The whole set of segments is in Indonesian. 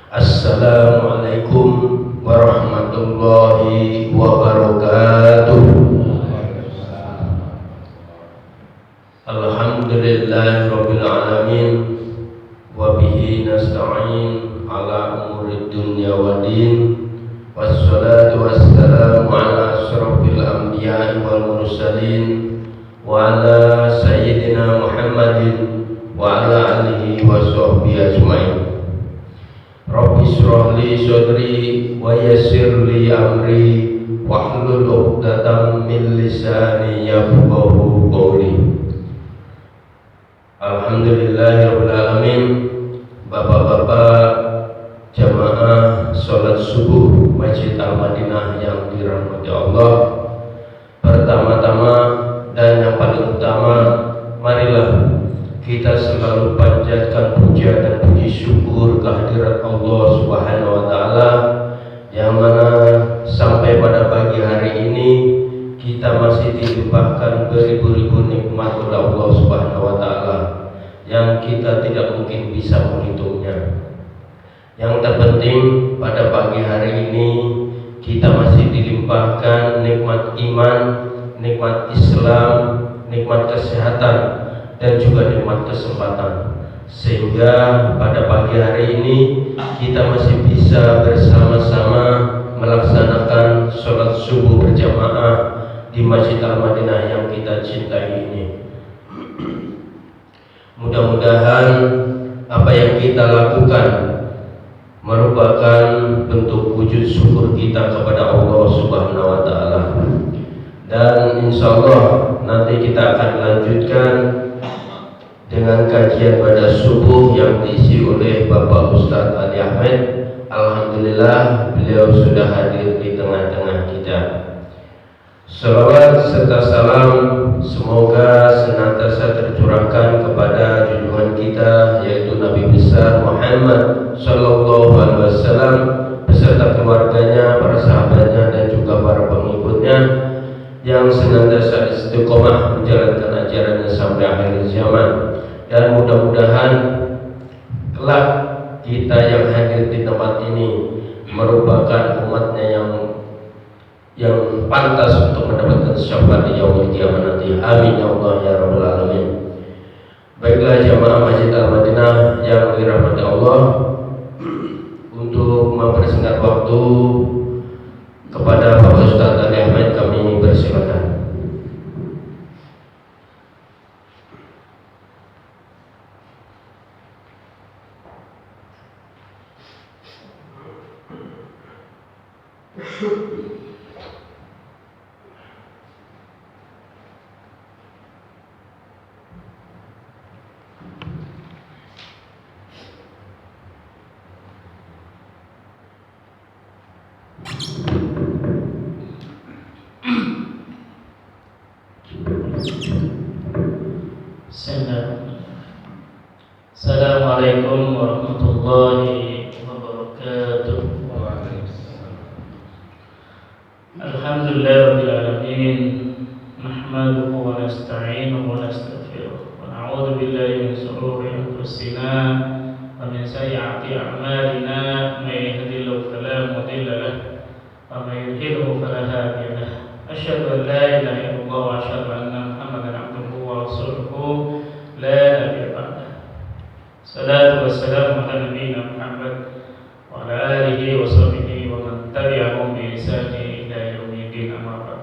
Assalamualaikum warahmatullahi wabarakatuh. Alhamdulillahirabbil alamin wa bihi nasta'in ala umurid dunya waddin. Wassalatu wassalamu ala asyrafil anbiya'i wal mursalin wa ala sayyidina Muhammadin wa ala alihi wa sahbihi ajmain. Rabbi shrah li sadri wa yassir li amri wahlul 'uqdatam min lisani yafqahu qawli. Alhamdulillahirabbil alamin. Bapak-bapak jamaah salat subuh Masjid Al-Madinah yang dirahmati Allah, pertama-tama dan yang paling utama, marilah kita selalu panjatkan puja dan puji syukur kehadirat Allah Subhanahu wa taala, yang mana sampai pada pagi hari ini kita masih dilimpahkan beribu-ribu nikmat oleh Allah Subhanahu wa taala yang kita tidak mungkin bisa menghitungnya. Yang terpenting pada pagi hari ini kita masih dilimpahkan nikmat iman, nikmat Islam, nikmat kesehatan, dan juga nikmat kesempatan, sehingga pada pagi hari ini kita masih bisa bersama-sama melaksanakan sholat subuh berjamaah di Masjid Al-Madinah yang kita cintai ini. Mudah-mudahan apa yang kita lakukan merupakan bentuk wujud syukur kita kepada Allah Subhanahu wa taala. Dan insyaallah nanti kita akan lanjutkan dengan kajian pada subuh yang diisi oleh Bapak Ustadz Ali Ahmed. Alhamdulillah beliau sudah hadir di tengah-tengah kita. Salawat serta salam semoga senantiasa tercurahkan kepada junjungan kita, yaitu Nabi besar Muhammad Sallallahu Alaihi Wasallam beserta keluarganya, para sahabatnya, dan juga para pengikutnya yang senantiasa istiqomah menjalankan ajarannya sampai akhir zaman. Dan mudah-mudahan kelak kita yang hadir di tempat ini merupakan umatnya yang pantas untuk mendapatkan syafaat di yaumil qiyamah nanti. Amin ya Allah ya rabbal alamin. Baiklah jamaah Masjid Al-Madinah yang dirahmati Allah, untuk mempersingkat waktu kepada Bapak Ustadz Ali Ahmed kami persilakan. Assalamualaikum warahmatullahi wabarakatuh. Alhamdulillahirabbil alamin. Nahmaduhu wa nasta'inuhu wa nastaghfiruh wa na'udzu billahi min shururi anfusina wa min sayyiati a'malina. May yahdihillahu fala mudilla lahu wa may yudlilhu fala hadiya lahu. Asyhadu an la ilaha illallah wa asyhadu anna Muhammadan 'abduhu wa rasuluhu la nabiyya ba'dahu. Salatu wassalamu ala nabiyyina Muhammad wa ala alihi wa sahbihi wa man tabi'ahum bi ihsani ila yaumiddin, amma ba'd.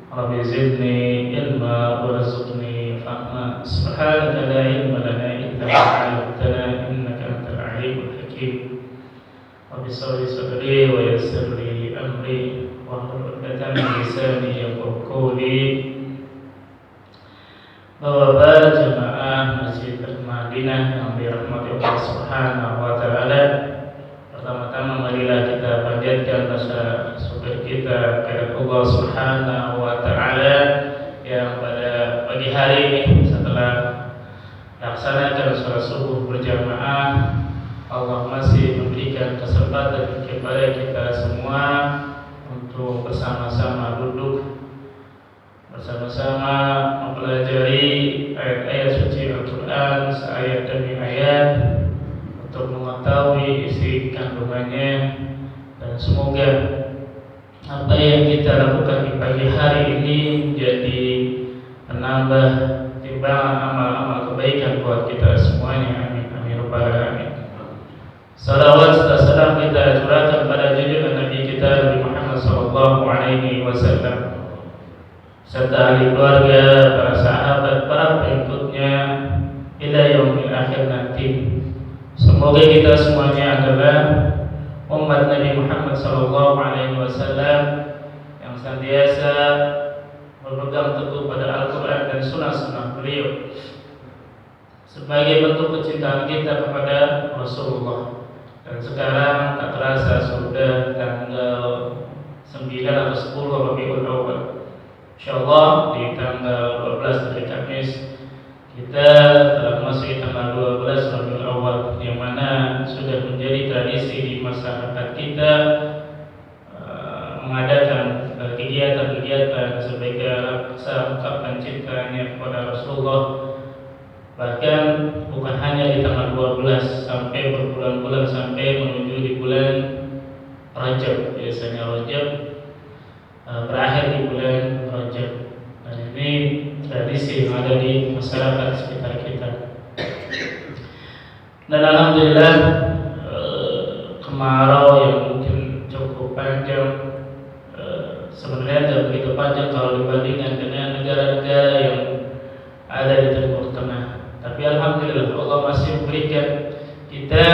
Rabbi zidni ilma warzuqni fahma. Subhanaka la ilma lana illa ma 'allamtana innaka antal alimul hakim. Rabbi shrah li sadri wa yassir li amri wahlul 'uqdatam min lisani yafqahu qawli. Bapak jemaah Masjid Al-Madinah yang dirahmati Allah Subhanahu wa taala, pertama-tama marilah kita panjatkan rasa syukur kita kepada Allah Subhanahu wa taala yang pada pagi hari ini setelah laksanakan salat subuh berjamaah, Allah masih memberikan kesempatan kepada kita semua untuk bersama-sama duduk, bersama-sama mempelajari ayat-ayat suci Al-Quran seayat demi ayat, untuk mengetahui isi kandungannya, dan semoga apa yang kita lakukan di pagi hari ini menjadi penambah timbangan amal-amal kebaikan buat kita semuanya. Amin amin rabbal alamin. Salawat serta salam kita curahkan pada junjungan Nabi kita Nabi Muhammad sallallahu alaihi wasallam serta ahli keluarga, para sahabat, para pengikutnya ila yaumil akhir nanti. Semoga kita semuanya adalah umat Nabi Muhammad sallallahu alaihi wasallam yang senantiasa berpegang teguh pada Al-Qur'an dan sunnah-sunnah beliau sebagai bentuk kecintaan kita kepada Rasulullah. Dan sekarang tak terasa sudah tanggal 9 atau 10 Rabiul Awal. Insyaallah di tanggal 12 hari Kamis kita telah masuk tanggal 12 Rabiul Awal, yang mana sudah menjadi tradisi di masyarakat kita mengadakan kegiatan-kegiatan sebagai rasa ungkapan cintanya kepada Rasulullah. Bahkan bukan hanya di tanggal 12, sampai berbulan-bulan, sampai menuju di bulan Rajab. Biasanya Rajab berakhir di bulan Rajab. Dan ini tradisi yang ada di masyarakat sekitar kita. Dan alhamdulillah kemarau yang mungkin cukup panjang, sebenarnya tidak begitu panjang kalau dibandingkan dengan negara-negara yang ada di Timur Tengah. Tapi alhamdulillah Allah masih memberikan kita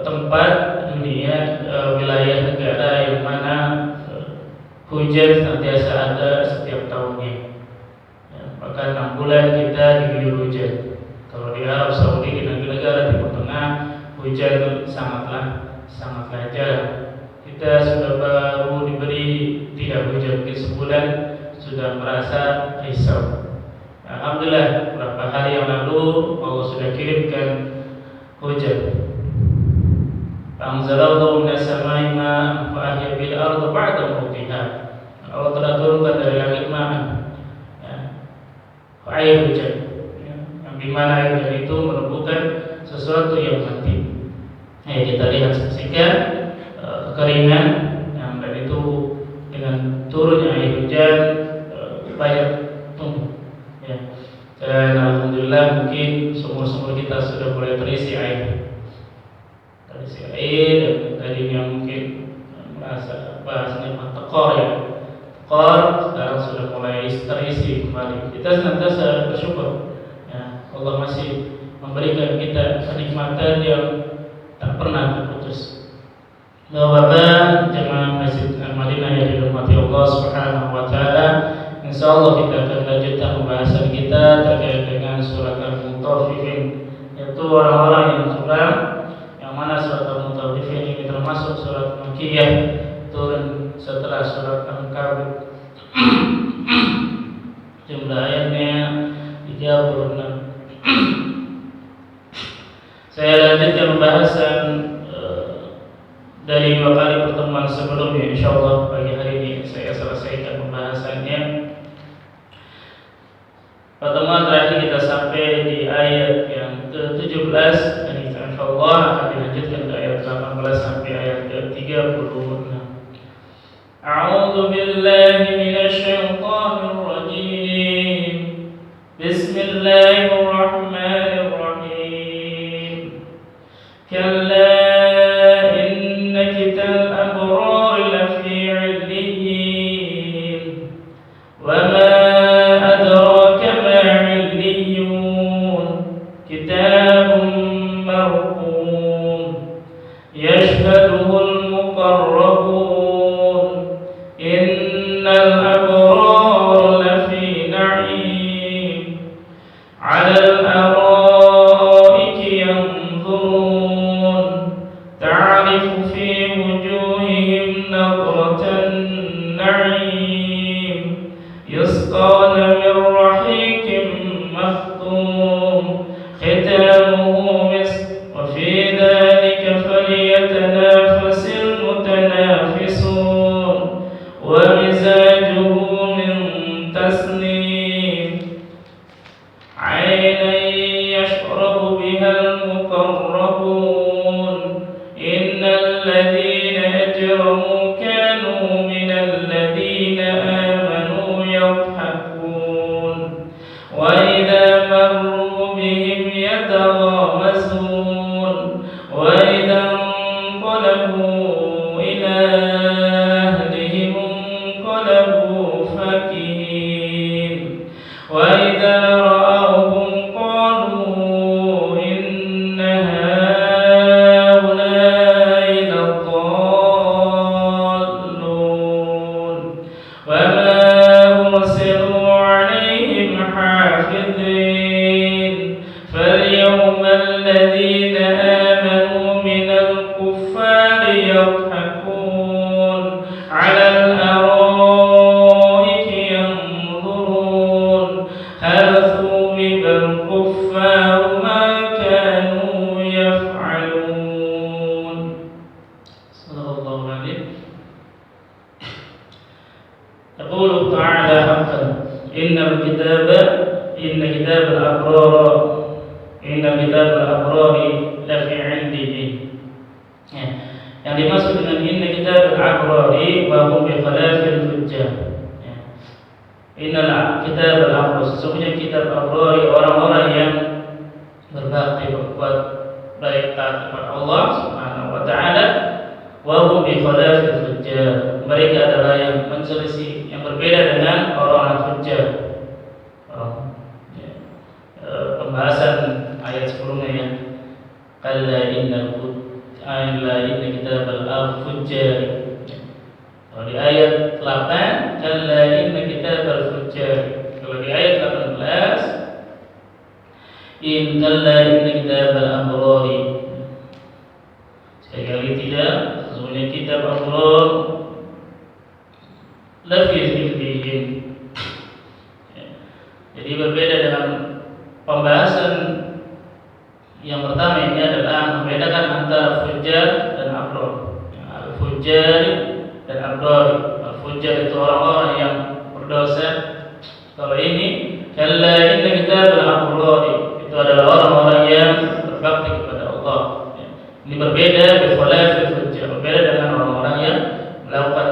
tempat dunia, wilayah negara yang mana hujan senantiasa ada setiap tahunnya. Bahkan 6 bulan kita diguyur hujan. Kalau di Arab Saudi, di negara Timur Tengah, hujan sangatlah jarang. Kita sudah baru diberi tidak hujan mungkin sebulan sudah merasa risau. Alhamdulillah beberapa hari yang lalu Allah sudah kirimkan hujan. Anzalallahu minas samai ma'an fa ahya bil ardi ba'da mautiha. Allah telah turunkan dari langit ma'an, air hujan, yang dimana air hujan itu menumbuhkan sesuatu yang mati. Kita lihat saksikan kekeringan, dan itu dengan turunnya air hujan banyak tumbuh. Dan alhamdulillah mungkin sumur-sumur kita sudah mulai terisi air, dan tadinya mungkin merasa bahasanya tekor sekarang sudah mulai terisi kembali. Kita senantiasa bersyukur. Allah masih memberikan kita kenikmatan yang tak pernah terputus. Bapak jemaah Masjid Al-Madinah yang dirahmati Allah Subhanahu wa taala, insyaallah kita akan lanjutkan pembahasan kita terkait dengan surat Al-Mutaffifin, yaitu orang-orang yang curang, yang mana surat Al-Mutaffifin ini termasuk surat Makkiyah, turun setelah surat Al-Ankabut. Jumlah ayatnya 36. Saya lanjutkan pembahasan dari 2 kali pertemuan sebelumnya. Insyaallah pagi hari ini saya selesaikan pembahasannya. Pertemuan terakhir kita sampai di ayat yang ke-17, dan insyaallah akan dilanjutkan ke ayat 18 sampai ayat ke-36. A'udzu billahi minasyaitonir rajim. Bismillahirrahmanirrahim. Kalla inna kital abrar lafi 'illiyyin. Wa ma adraka ma 'illiyyun. Kitabun marqum yashhaduhul muqarrabun. Innal abrar lafi na'im 'alal araiki yanzurun ta'rifu fi wujuhihim nadratan na'im yusqawna min rahiqin makhtum khitamuhu misk wa fi dhalika falyatanafasil mutanafisun wa mizajuhu min tasnim 'aynan yashrabu بها المقربون إن الذين أجرموا كانوا من الذين آمنوا يضحكون وإذا مروا بهم يتغامزون وإذا انقلبوا إلى أهلهم انقلبوا فكهين وإذا رأوهم قالوا إن هؤلاء لضالون وما أرسلوا عليهم حافظين فاليوم الذين آمنوا من الكفار يضحكون على الأرائك ينظرون هل ثوب الكفار ما كانوا يفعلون. صدق الله العظيم. يقول تعالى حقا إن كتاب الأبرار لفي عليين. Yang dimaksud dengan inna kitab al-abrari wa hum bi khalafil fujjar. Innal kitab al-abrar, sesungguhnya kitab al-abrari orang-orang yang berbakti berbuat baik taat kepada Allah Subhanahu wa taala, wa hum bi khalafil fujjar. Mereka adalah yang menselisih, yang berbeda dengan orang-orang fujjar. Pembahasan ayat sebelumnya ya. Kalla inna kitab al-fujjar. Kalau di ayat 8 kalla inna kitab al-fujjar. Kalau di ayat 18 kalla inna kitab al-abrari. Sekali tidak, sesungguhnya kitab al-abrar lafi zilliyin. Jadi berbeda dengan pembahasan yang pertama ini adalah membedakan antara fujjar dan abrar. Al-fujjar dan abrar. Al-fujjar itu orang-orang yang berdosa. Kalau ini kalla inna kitab al-abrar, itu adalah orang-orang yang berbakti kepada Allah. Ini berbeda bikhilafil fujjar, berbeda dengan orang-orang yang melakukan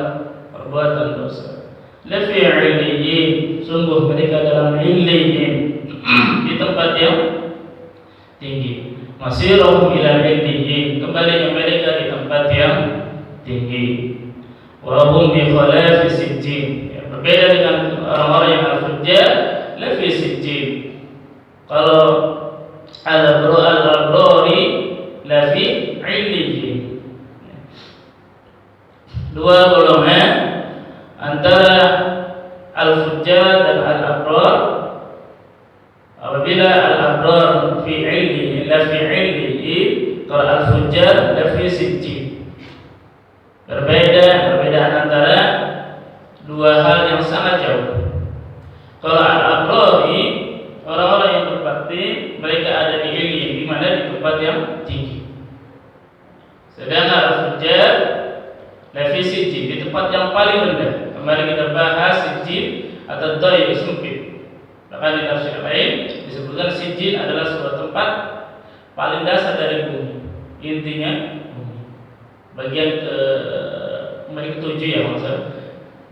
perbuatan dosa. Lafi 'illiyin, sungguh mereka dalam 'illiyin, di tempat yang tinggi. Masiruhum ila 'illiyin, kembalinya mereka di tempat yang tinggi. Wa hum bi khalafi sijjin, berbeda dengan orang-orang yang al-fujjar, lafi sijjin. Kalau al-abrari lafi 'illiyin. Dua golongan antara al-fujjar dan al-abrar. Apabila al-abrar fi 'illiyin, lafi 'illiyin, kalau al-fujjar lafi sijjin. Perbedaan antara dua hal yang sangat jauh. Kalau al-abrari, orang-orang yang berbakti, mereka ada di 'illiyin, di mana di tempat yang tinggi. Sedangkan al-fujjar lafi sijjin, di tempat yang paling rendah. Kemarin kita bahas sijjin atau dayy, sempit. Bahkan di tafsir lain disebutkan sijjin adalah sebuah tempat paling dasar dari bumi. Intinya bumi. Bagian ke-7 ya maksud,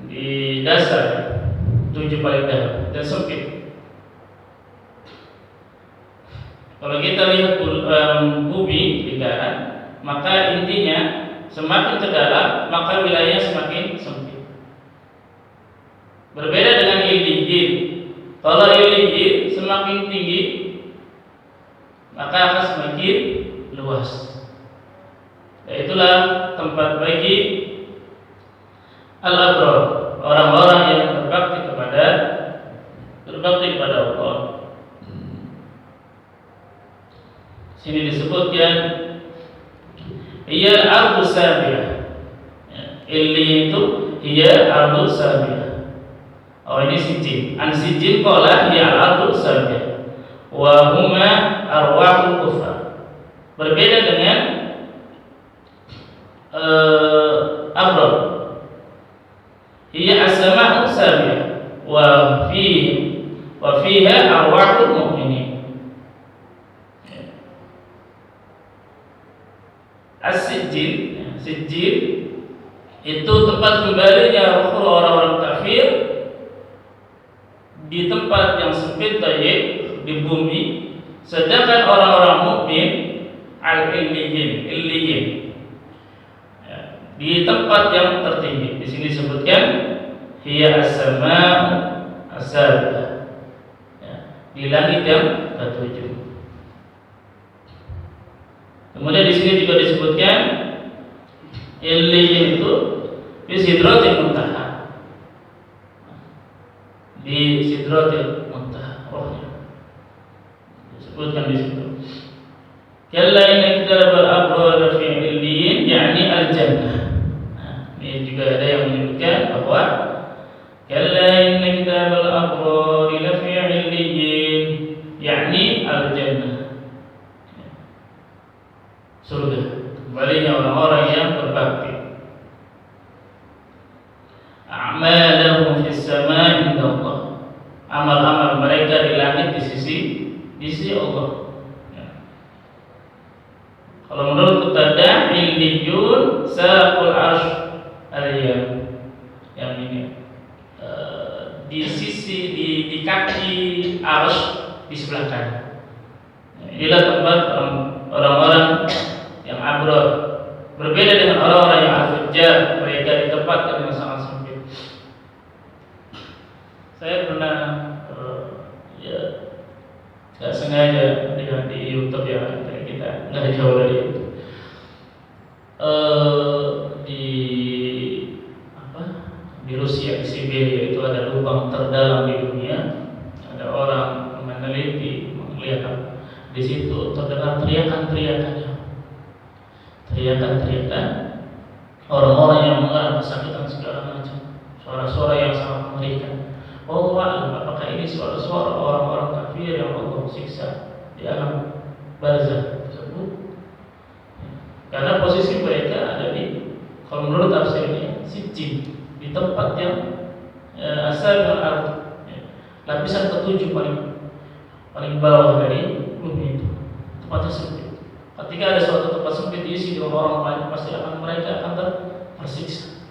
di dasar 7 paling dalam dan sempit. Kalau kita lihat bumi lingkaran, maka intinya semakin ke dalam maka wilayahnya semakin sempit. Berbeda dengan 'illiyin. Kalau 'illiyin semakin tinggi maka akan semakin luas. Itulah tempat bagi al-abrar, orang-orang yang berbakti kepada Allah. Sini disebutkan hiya al-ardu sabiyah. Illiyin itu hiya al-ardu sabiyah. Oh ini sijjin. An sijjin qala hiya al-ardu sabiyah. Wa huma arwahul kufar. Berbeda dengan abrar. Hiya as-sama'u sabiyah wa fiha arwahul mu'minin. As-sijjin, sijjin itu tempat kembalinya ruh orang-orang kafir di tempat yang sempit dayik di bumi, sedangkan orang-orang mukmin al-illiyin di tempat yang tertinggi. Di sini disebutkan hiya as-sama'u as-sabiqah, di langit yang ketujuh. Kemudian di sini juga disebutkan illiyin itu di sidratil muntaha, di sidratil muntaha rohnya disebutkan di situ. Kalla inna kitabal abrar fi illiyin, yakni al-jannah. Ini juga ada yang menyebutkan bahwa kalla inna kitabal abrar fi illiyin, yakni al-jannah, surga, kembalinya orang-orang yang berbakti. A'malahum fis sama'i inda Allah, amal-amal mereka di langit di sisi Allah. Kalau menurut Qatadah, illiyun saqul arsh al-yam, yang ini di sisi di kaki arsh di sebelah kanan. Inilah tempat orang-orang yang abrar, berbeda dengan orang-orang yang al-fujjar, mereka ditempatkan dengan sangat sempit. Saya pernah nggak sengaja lihat di YouTube, ya kita nggak jauh dari itu, di Rusia, di Siberia itu ada lubang terdalam di dunia. Ada orang meneliti, melihat di situ terdengar teriakan orang-orang yang mengalami kesakitan segala macam, suara-suara yang sangat mengerikan. Apakah ini suara-suara orang-orang kafir yang Allah siksa di alam barzakh tersebut? Karena posisi mereka ada di, kalau menurut tafsirnya, sijjin, di tempat yang asal dan arti, lapisan ketujuh paling bawah dari bumi itu, tempatnya sempit. Ketika ada suatu tempat sempit diisi dengan orang lain, pasti mereka akan tersiksa.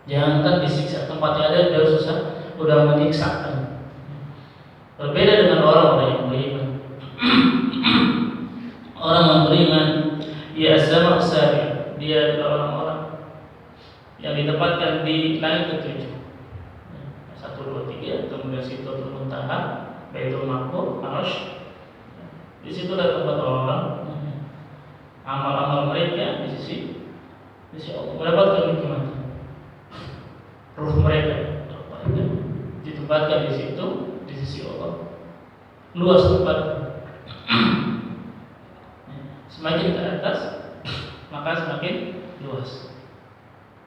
Jangankan disiksa, tempatnya ada jauh susah, udah menyiksakan. Berbeda dengan orang-orang yang beriman. Orang yang beriman, ia as-sama' as-sabiqah, dia adalah orang-orang yang ditempatkan di langit ketujuh, 1, 2, 3, kemudian Sidratul Muntaha, Baitul Maqmur, Arsy. Di situ ada tempat orang, amal-amal mereka di sisi Allah, mendapatkan nikmat. Ruh mereka ditempatkan di situ, di sisi Allah. Luas tempat. Semakin ke atas, maka semakin luas.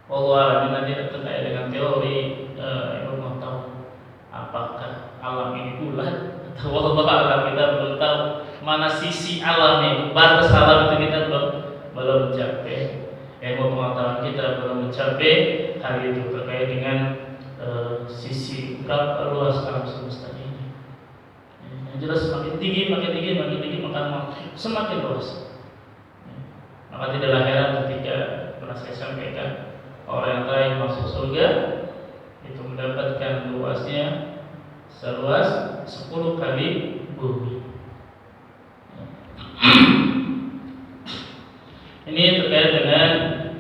Wallahu nanti terkait dengan teori ilmu pengetahuan, apakah alam ini bulat atau wallahu a'lam, kita belum tahu mana sisi alamnya. Batas alam itu kita belum mencapai. Ilmu pengetahuan kita belum mencapai hal itu terkait dengan sisi berapa luas alam semesta ini. Yang jelas semakin tinggi, maka semakin luas. Maka tidaklah heran ketika pernah saya sampaikan, orang yang terakhir masuk surga itu mendapatkan luasnya seluas 10 kali bumi. Ini terkait dengan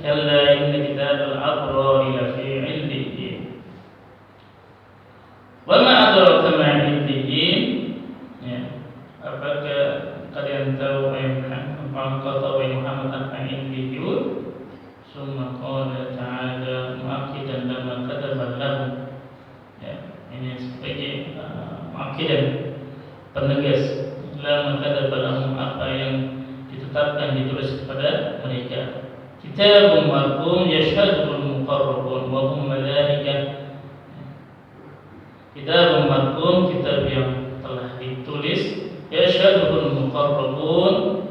kalla inna kitabal abrar lafi illiyin. Wa ma adraka ma illiyin? Apakah kalian tahu Muhammad apa illiyun? Summa qala ta'ala mu'akkidan lama kataba lahu. Ini sebagai mu'akkidan, penegas, lama kataba lahu, apa yang ditetapkan, ditulis kepada mereka. Kitabun marqum yashhadul muqarrabun wa hum malaikah. Kitabun marqum, kitab yang telah ditulis, yashhadul muqarrabun,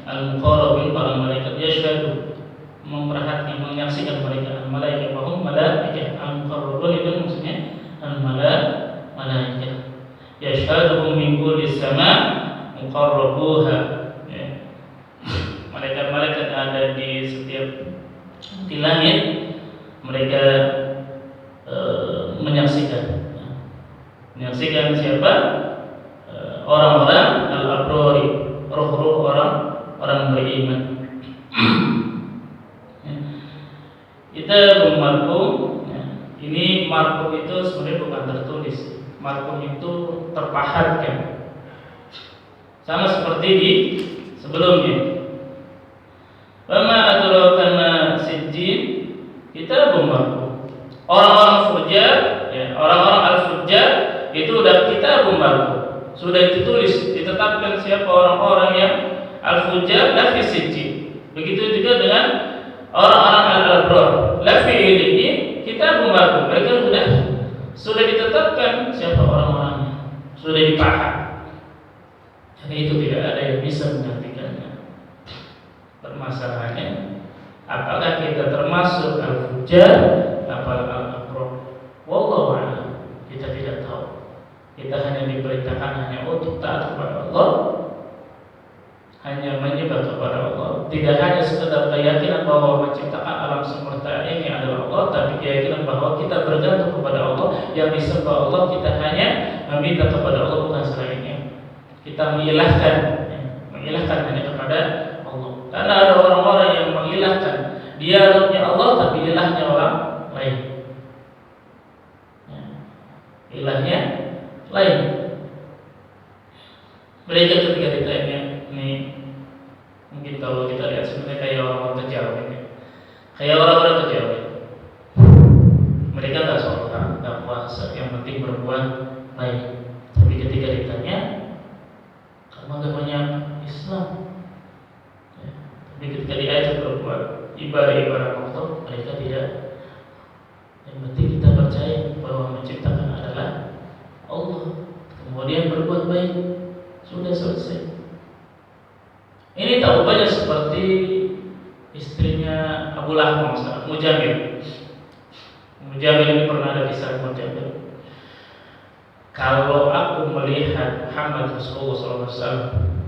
al-muqarrabun para malaikat, yashhadu memerhati, menyaksikan mereka, al-malaikat wa hum malaikah. Al-muqarrabun itu maksudnya al-malaikat. Yashhaduhum min kulli sama' muqarrabuha. Malaikat-malaikat di langit mereka menyaksikan siapa? Orang-orang al-abrori, roh-roh orang beriman. Kita marhum. Ini marhum itu sebenarnya bukan tertulis. Marhum itu terpahatkan. Sama seperti di sebelumnya. Wama adraka ma sijjin, kita marhum. Orang-orang fujar, ya, orang-orang al-fujar itu udah kita marhum. Sudah ditulis, ditetapkan siapa orang-orang yang al-fujar dan fi sijjin. Begitu juga dengan orang-orang al-abrar. La fi illiyin, kita marhum. Mereka sudah ditetapkan siapa orang-orangnya. Sudah dipaham. Jadi itu tidak ada yang bisa menggantikannya. Permasalahannya, apakah kita termasuk al-fujar atau al-abrar? Wallahu a'lam. Kita tidak tahu. Kita hanya diperintahkan hanya untuk taat kepada Allah, hanya menyembah kepada Allah. Tidak hanya sekedar keyakinan bahwa menciptakan alam semesta ini adalah Allah, tapi keyakinan bahwa kita bergantung kepada Allah. Yang disembah Allah, kita hanya meminta kepada Allah, bukan selainnya. Kita mengilahkan hanya kepada Allah. Karena ada orang-orang yang mengilahkan dialognya Allah, tapi ilahnya orang lain. Ilahnya lain. Mereka ketika ditanya, ini mungkin kalau kita lihat sebenarnya kayak orang-orang kejawen, kayak orang-orang kejawen. Mereka nggak sholat, nggak puasa, yang penting berbuat baik. Tapi ketika ditanya, kamu agamanya Islam, ya. Tapi ketika diajak berbuat ibadah waktu, mereka tidak. Yang penting kita percaya bahwa menciptakan adalah Allah, kemudian berbuat baik, sudah selesai. Ini tak banyak seperti istrinya Abu Lahab, Mujamil. Mujamil ini pernah ada kisah Mujamil. Kalau aku melihat Muhammad Rasulullah SAW,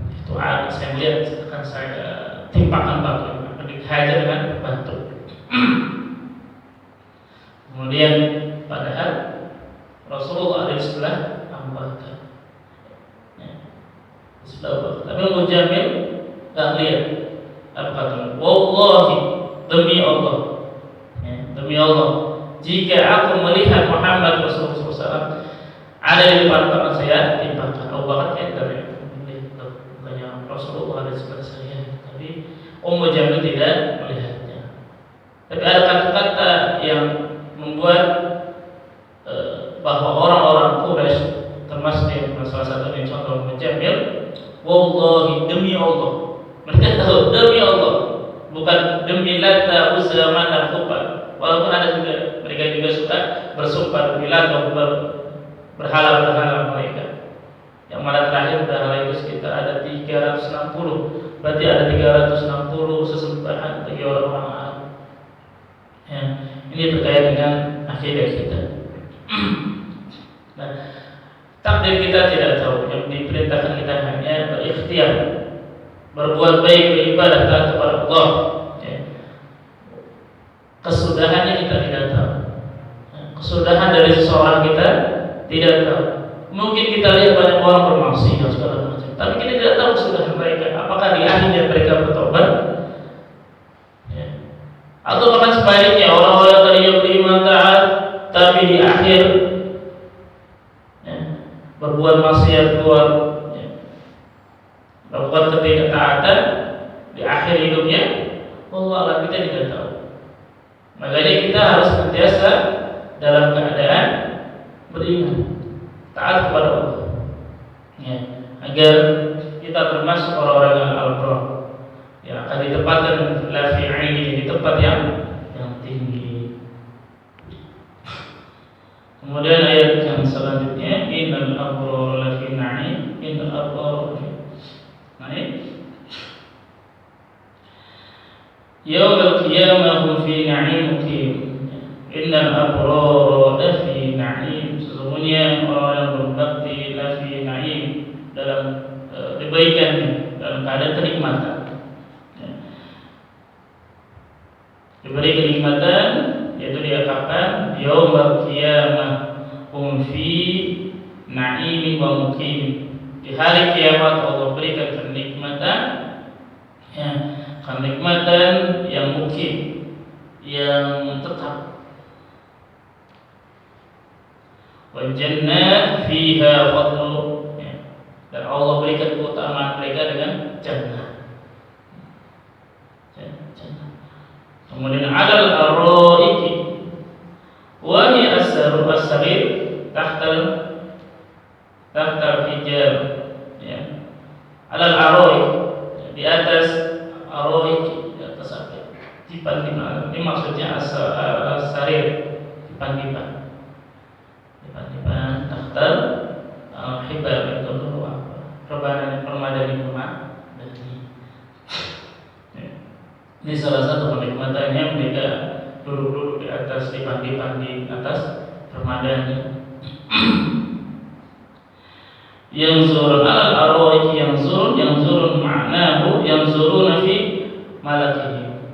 itu saya melihat akan saya timpakan batu, akan dihajar dengan batu. Kemudian padahal Rasulullah ada di sebelah Abu Bakar, ya, di sebelah Abu Bakar. Tapi Mujamil tak lihat apa kata. Wallahi, demi Allah, ya, demi Allah, jika aku melihat Muhammad Rasulullah SAW ada di depan saya, timpakan. Abu Bakar kan dari bukannya Rasulullah ada di sebelah saya, tapi Mujamil tidak melihatnya. Tapi ada kata-kata yang membuat bahwa orang-orang Quraisy, termasuk salah satunya contoh Mujamil, wallahi, demi Allah, mereka tahu demi Allah, bukan demi Lata, Uzza, Manat, Hubal. Walaupun ada juga mereka juga suka bersumpah demi Lata, berhala-berhala mereka. Yang mana terakhir berhala itu sekitar ada 360. Berarti ada 360 sesembahan bagi orang-orang Arab. Ya, ini terkait dengan akidah kita. Nah, takdir kita tidak tahu. Yang diperintahkan kita hanya berikhtiar, berbuat baik, beribadah taat kepada Allah. Ya. Kesudahannya kita tidak tahu. Kesudahan dari seseorang kita tidak tahu. Mungkin kita lihat banyak orang bermaksiat segala macam, tapi kita tidak tahu kesudahan mereka. Apakah di akhirnya mereka bertobat? Ya. Atau bahkan sebaliknya, orang-orang yang tadinya beriman taat, tapi di akhir berbuat maksiat, berbuat ketidaktaatan di akhir hidupnya, Allah kita tidak tahu. Makanya kita harus senantiasa dalam keadaan beriman, taat kepada Allah, ya, agar kita termasuk orang-orang yang al-abrar, yang akan ditempatkan la fi 'aini, di tempat yang tinggi. Kemudian ayat yang selanjutnya, innal abrara lafi na'im, innal abrara lafi na'im. Yaumil qiyamah hum fi na'im muqim. Innal abrara lafi na'im. Sesungguhnya orang yang berbakti lafi na'im, dalam kebaikan, dalam keadaan kenikmatan. diberi kenikmatan, yaitu dikatakan yaumul qiyamah hum fi na'imin wa muqim. Di hari kiamat Allah berikan kenikmatan, ya, kenikmatan yang mukim, yang tetap. Wa jannat fiha fadlu, ya. Dan Allah berikan keutamaan mereka dengan jannah. Jannah. Kemudian adal ar-raiki wa hiya as-sarir tahta hijab, ya. Alal aroik, di atas aroik, di atas apa? Dipan-dipan. Ini maksudnya as-sarir, dipan-dipan. Dipan-dipan tahta hibab, itu dulu apa? Permadani. Ini salah satu kenikmatannya, mereka duduk-duduk di atas dipan-dipan, di atas permadani. Yanzurun alal arwaiki, yanzurun ma'nahu yanzuruna fi malakihi.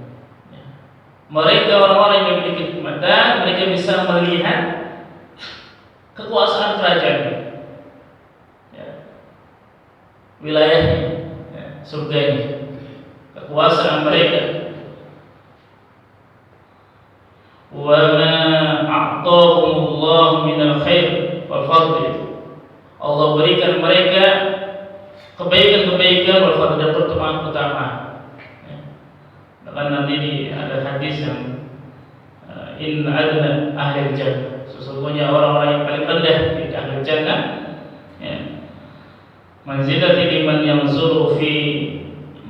Mereka orang-orang yang memiliki kenikmatan, mereka bisa melihat kekuasaan kerajaan, ya, wilayahnya, ya, surganya, kekuasaan mereka. Wa ma a'tahumullahu minal khair wal fadl, Allah berikan mereka kebaikan-kebaikan wal fadl, dan keutamaan. Bahkan nanti ada hadis yang in adna ahli jannah, sesungguhnya orang-orang yang paling rendah di ahli jannah, ya, manzilati liman yanzuru fi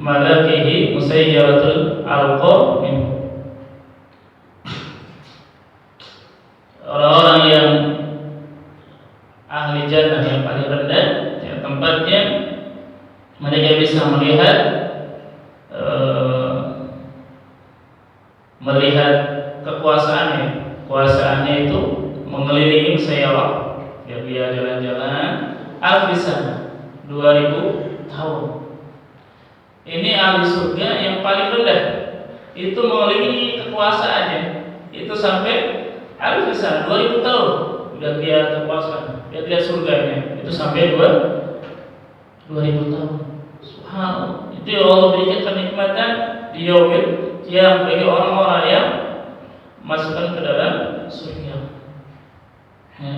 malakihi musayyaratul alqa min. Orang-orang yang ahli jannah yang paling rendah, ya, tempatnya mereka bisa melihat kekuasaannya itu mengelilingi sayawak, ya, dia jalan-jalan alfisana 2000 tahun. Ini ahli surga yang paling rendah, itu mengelilingi kekuasaannya itu sampai alfisana 2000 tahun. Dan dia kekuasaan, dia surganya itu sampai 2000 tahun. Subhanallah. Itu yang Allah berikan kenikmatan di yaumil qiyamah bagi orang-orang yang masukkan ke dalam surga. Ya.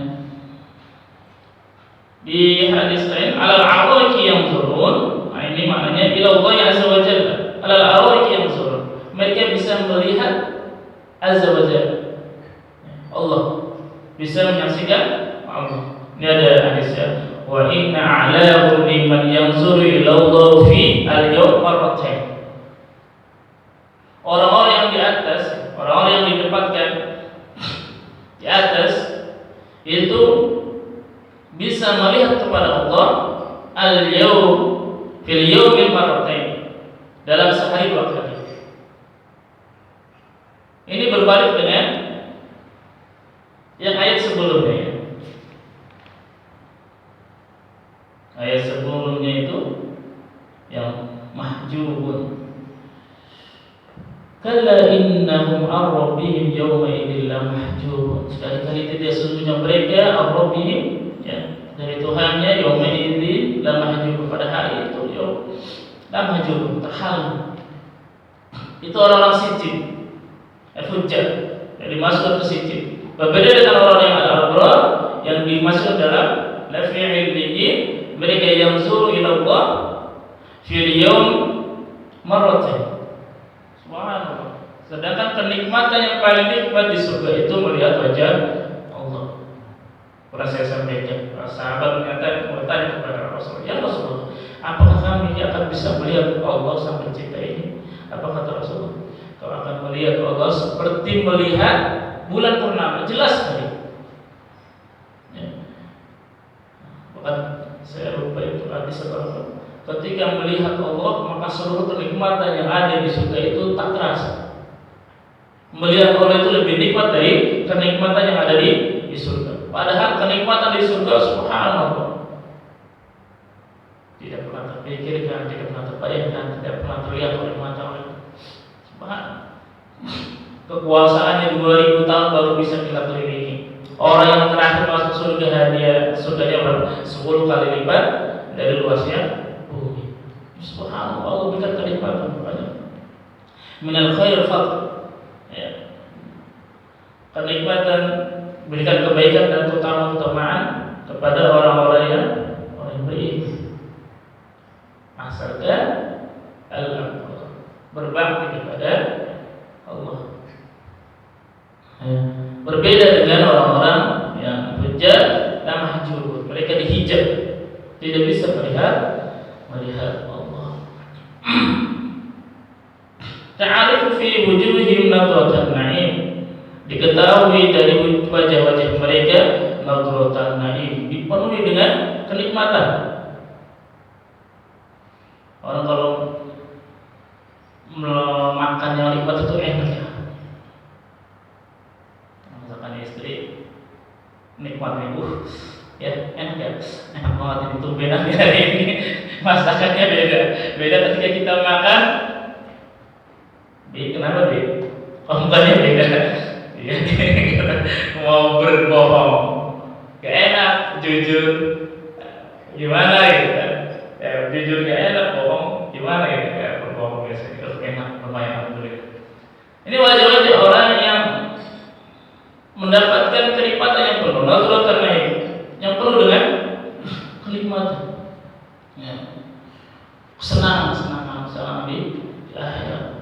Di hadis lain, alal arwaiki yanzurun, nah ini maknanya ila Allah azza wa jalla. Alal arwaiki yanzurun, mereka bisa melihat azza wa jalla, Allah, bisa menyaksikan Allah. Ini ada hadisnya, wa inna a'lahu liman yanzuru ila Allah fi al-yawm marratain. Orang-orang yang di atas, orang-orang yang ditempatkan di atas itu bisa melihat kepada Allah al-yawm fil yawmil marratain, dalam sehari 2 kali. Ini berbalik dengan yang ayat sebelumnya. Ayat sebelumnya itu yang mahjubun, kalla innahum ar-rabbihim yawma idzin la mahjubun. Sekali-kali tidak, sesungguhnya mereka ar-rabbihim, ya, dari Tuhannya, yawma idzin la mahjubun, pada hari itu la mahjubun, terhalang. Itu orang-orang sijil, al-fujjar, yang dimasukkan ke sijil. Berbeda dengan orang yang al-abrar, yang dimasukkan dalam lafi'il bihi, mereka yang zuru ila Allah fil yawm marratain. Subhanallah. Sedangkan kenikmatan yang paling nikmat di surga itu melihat wajah Allah. Pernah saya sampaikan, para sahabat bertanya kepada Rasulullah, ya Rasulullah, apakah kami akan bisa melihat Allah sang pencipta ini? Apa kata Rasulullah? Kau akan melihat Allah seperti melihat bulan purnama, jelas sekali. Ya. Bahkan saya lupa itu hadis apa. Ketika melihat Allah, maka seluruh kenikmatan yang ada di surga itu tak terasa. Melihat Allah itu lebih nikmat dari kenikmatan yang ada di surga. Padahal kenikmatan di surga, subhanallah, tidak pernah terpikirkan, tidak pernah terbayangkan, tidak pernah terlihat oleh mata orang. Subhanallah. kekuasaannya 2000 tahun baru bisa kita kelilingi. Orang yang terakhir masuk surga surganya berapa? 10 kali lipat dari luasnya bumi. Subhanallah, Allah berikan kenikmatan banyak. Minal khair fadl. Ya. Kenikmatan, berikan kebaikan dan keutamaan kepada orang-orang yang beriman. Asalkan al-amr, berbakti kepada Allah. Ya. Berbeda dengan orang-orang yang hujjah dan mahjub. Mereka dihijab, tidak bisa melihat Allah. Ta'arifu fi wujuhihim nadratan na'im, diketahui dari wajah-wajah mereka nadratan na'im, dipenuhi dengan kenikmatan. Orang kalau makan yang nikmat itu enak ya. Misalkan istri nikmat ibu, ya enak ya, enak banget ini tumbenan hari ini, masakannya beda ketika kita makan. Kenapa deh? Bukannya beda, ya, mau berbohong, gak enak, jujur, gimana gitu kan? Ya, jujur gak enak, bohong, gimana gitu? Ya, berbohong biasanya, enak, lumayan alhamdulillah. Ini wajah-wajah orang yang mendapatkan kenikmatan yang penuh, karena yang penuh dengan kenikmatan, ya. Senang di akhirat.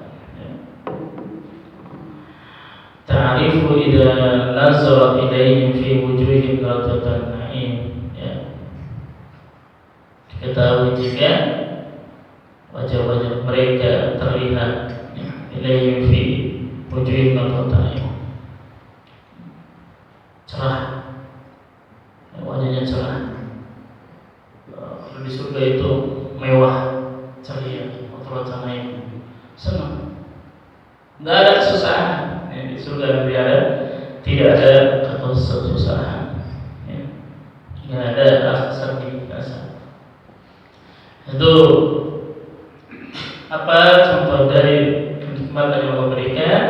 Ta'rifu idza nazara ilaihim fi wujuhihim nadratan na'im, ya. Diketahui jika wajah-wajah mereka terlihat, ya, ilaihim fi wujuhihim nadratan na'im, cerah, ya, wajahnya cerah. Kalau di surga itu mewah, ceria, nadratan na'im, senang, nggak ada kesusahan. Di surga tidak ada kesusahan, ya. Tidak ada rasa sedih, itu apa contoh dari kenikmatan yang Allah berikan?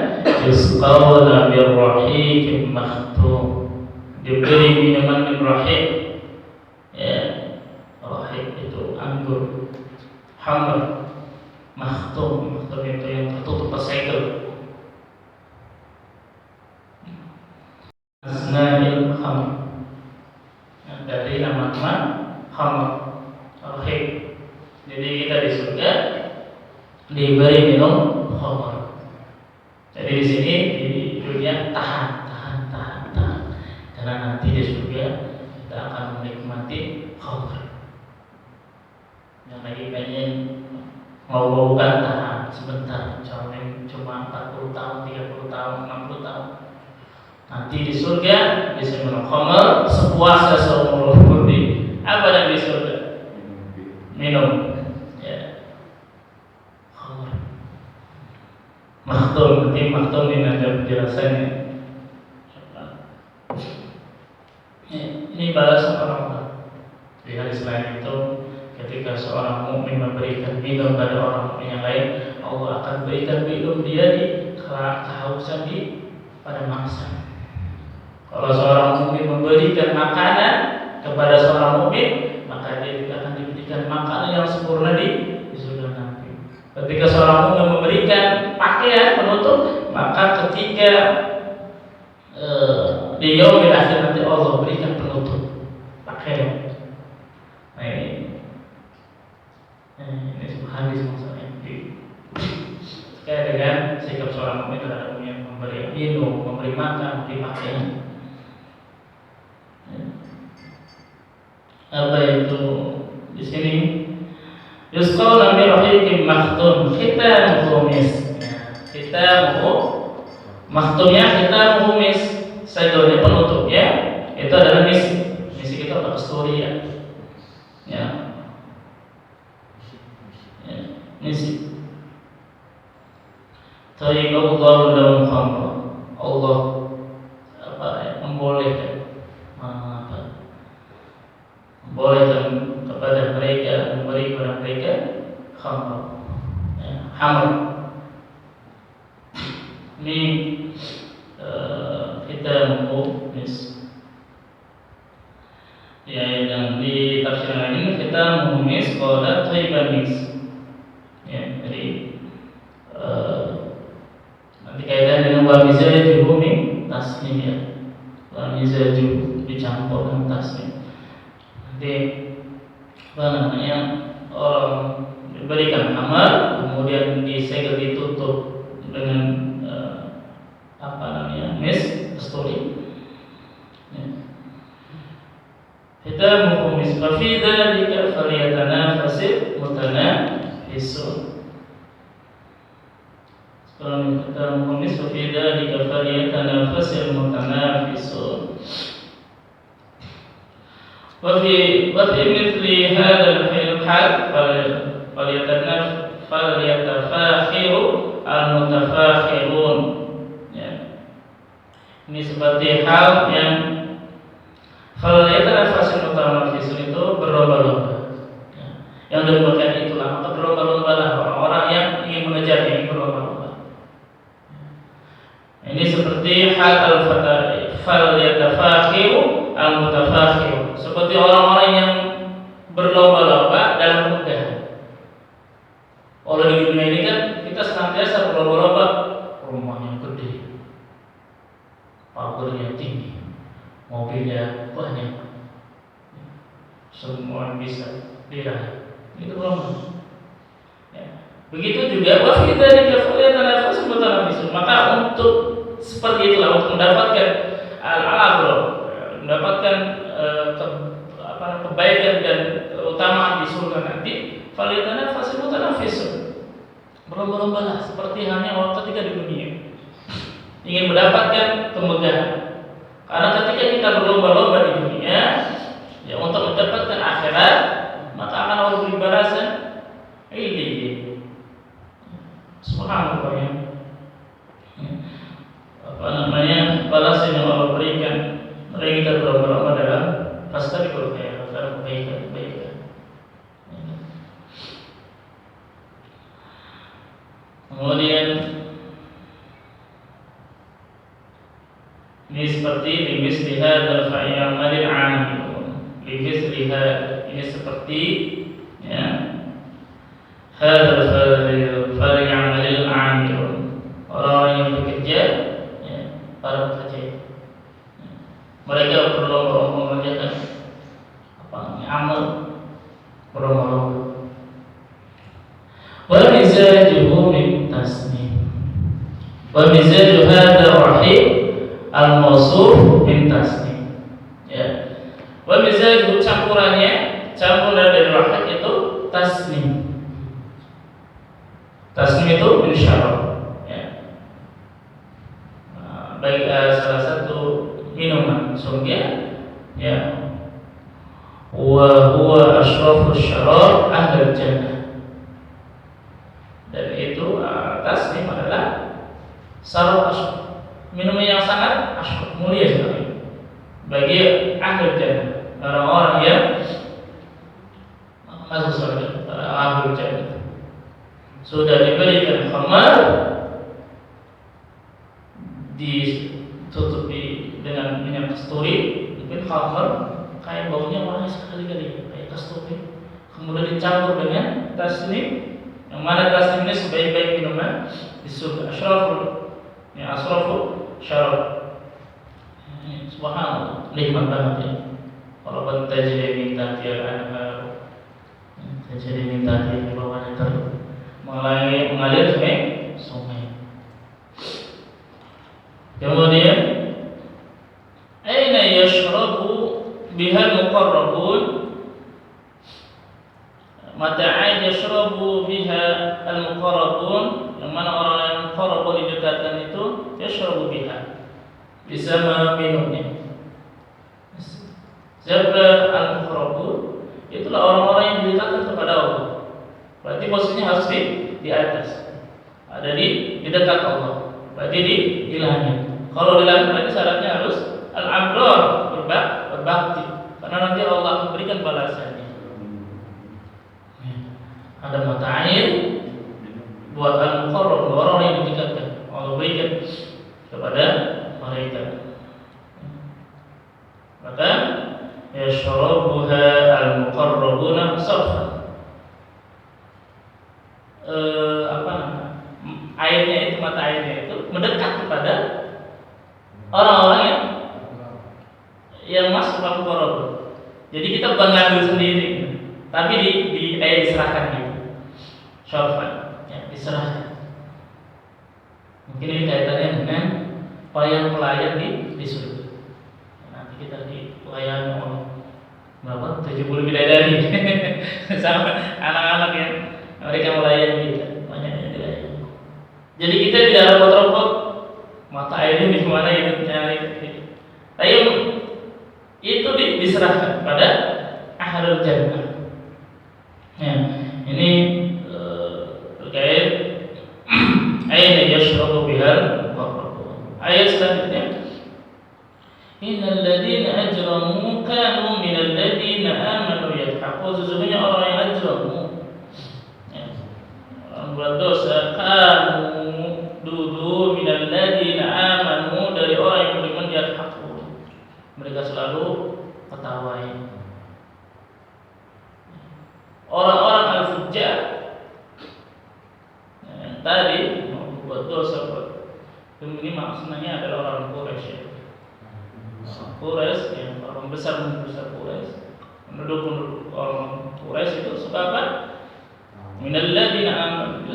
Yusqawna bir rahiqin makhtum, diberi minuman min rahiq, ya. Rahiq itu anggur, hamr, makhtum itu yang tertutup segel. Asna'il khamr, dari nama-nama khamr, rahiq. Jadi kita di surga diberi minum khamr. Jadi di sini di dunia tahan. Karena nanti di surga kita akan menikmati khamr. Yang lagi pengen mau-maukan tahan sebentar, cuma 40 tahun, 30 tahun, 60 tahun. Nanti di surga bisa minum khamr sepuasnya seumur hidup. Apa yang di surga? Minum, ya, khamr. Makhtum, nanti makhtum ini ada penjelasannya. Ini balasan orang-orang. Di hadis lain itu, ketika seorang mukmin memberikan minum pada orang mukmin yang lain, Allah akan berikan minum dia di kehausan pada mangsa. Kalau seorang mukmin memberikan makanan kepada seorang mukmin, maka dia juga akan diberikan makanan yang sempurna di surga nanti. Ketika seorang mukmin memberikan pakaian penutup, maka ketika di yaumil akhir nanti Allah berikan penutup pakaian. Nah ini hadis maksudnya. Terkait dengan sikap seorang mukmin terhadap yang memberi minum, memberi makan, memberi pakaian. Apa itu di sini? Yusqawna bi rahiqin makhtum, khitam khumis. Khitam makhtumnya khitam khumis, segelnya penutupnya itu adalah misi kita adalah kasturi, ya. Misi. Tapi Allah dalam khamr, Allah membolehkan kepada mereka, memberi kepada mereka khamr, hamr. Ini kita mis. Ya, yang di tafsir lain kita mengumis qala thaybamis. Ya, jadi nanti kaitan dengan wa mizaju min tasnim ya. Wa mizaju dicampur dengan tasnim. Nanti apa namanya, orang diberikan amar kemudian disegel ditutup dengan apa namanya, mis story. Kita mengkumis fafida jika falyatanafasil mutanafisun. Sekarang kita mengkumis fafida jika falyatanafasil mutanafisun. Wafi mithli hadal hal falyatafakhiru al-mutafakhirun. Ya. Ini seperti hal yang falyatanafasil mutanafisun itu berlomba-lomba. Ya. Yang demikian itulah maka berlomba-lombalah orang-orang yang ingin mengejar, yang berlomba-lomba. Ini seperti hal falyatafakhiru al-mutafakhirun, seperti orang-orang yang berlomba-lomba dalam megah. Oleh di dunia ini kan kita senantiasa berlomba-lomba, rumahnya gede, pagernya tinggi, mobilnya banyak, semua bisa diraih. Itu lomba. Ya. Begitu juga wafid dari falyatanafasul mutanafisun. Maka untuk seperti itulah, untuk mendapatkan al-aghlab, mendapatkan kebaikan dan keutamaan di surga nanti, falyatanafasul mutanafisun. Berlomba-lombalah seperti halnya orang ketika di dunia ingin mendapatkan kemegahan. Karena ketika kita berlomba-lomba di dunia ya untuk mendapatkan akhirat, maka akan Allah beri balasan. Ini subhanallah ya. Apa namanya, balasan yang Allah berikan mereka kita berlomba-lomba dalam fastabiqul khairat, dalam kebaikan. Kemudian ini seperti limis lihat dan fa'il amalil amilun. Limis lihat ini seperti ya hadal fa'il amalil amilun, orang yang bekerja ya, para pekerja. Mereka berlomba-lomba mengerjakan apa namanya, amal, berlomba-lomba. Wa mizajuhu min tasnim. Wa mizaju hadha rahim al-mawsuf min tasnim. Ya. Wa mizaju campurannya, campuran dari rahim itu tasnim. Tasnim itu min syarab. Ya. Baik salah satu minuman surga ya, wa huwa asyrafus syarab ahlul jannah. Dan itu tasnim adalah syarab asyraf, minuman yang sangat asyraf, mulia sekali bagi ahlul jannah, orang-orang yang masuk surga, para ahlul jannah. Sudah diberikan khamar, ditutupi dengan minyak kasturi, mungkin khamar kayak baunya wangi sekali kayak kasturi, kemudian dicampur dengan tasnim, yang mana tasnim ini sebaik-baik minuman di surga, asraful syarab. Subhanallah, nikmat banget ya. Walaupun tajri min tahtiha al-anhar, tajri min tahtiha, di bawahnya mengalir sungai. Kemudian aina yashrabu bihal muqarrabun, mata ain yashrabu biha al-muqarrabun, yang mana orang yang muqarrabun didekatkan itu yashrabu biha, bisa meminumnya. Siapa al-muqarrabun? Itulah orang-orang yang didekatkan kepada Allah. Berarti posisinya harus di atas, ada di dekat Allah, berarti di langit. Kalau di langit berarti syaratnya harus al-abrar, berbakti, karena nanti Allah memberikan balasannya. Ada mata air buat al-muqarrab, orang yang didekatkan. Allah berikan kepada mereka. Maka yashrabuha al-muqarrabuna sarfan. Airnya itu, mata airnya itu mendekat kepada orang-orang yang masuk dalam muqarrab. Jadi kita bukan ngambil sendiri, tapi diserahkan gitu. Syarfan, ya, diserahkan. Mungkin ini kaitannya dengan pelayan di surga. Nanti kita dilayani oleh berapa? 70 bidadari sama anak-anak yang mereka melayani kita, banyak yang dilayani. Jadi kita tidak repot-repot mata airnya di mana itu nyari. Tapi itu diserahkan pada ahlul jannah. Ya, ini terkait ayat yashrabu bihal muqarrabun. Ayat selanjutnya, innal ladzina ajramu kanu minal ladzina amanu yadhaqun. Sesungguhnya orang yang ajramu, ya, orang berdosa, kanu dulu minal ladzina amanu, dari orang yang beriman, yadhaqun, mereka selalu ketawain. Orang-orang al-fujjar yang tadi membuat dosa, ini maksudnya adalah orang Quraisy. Quraisy yang orang besar Quraisy, penduduk orang Quraisy itu sebab minal ladzina amanu.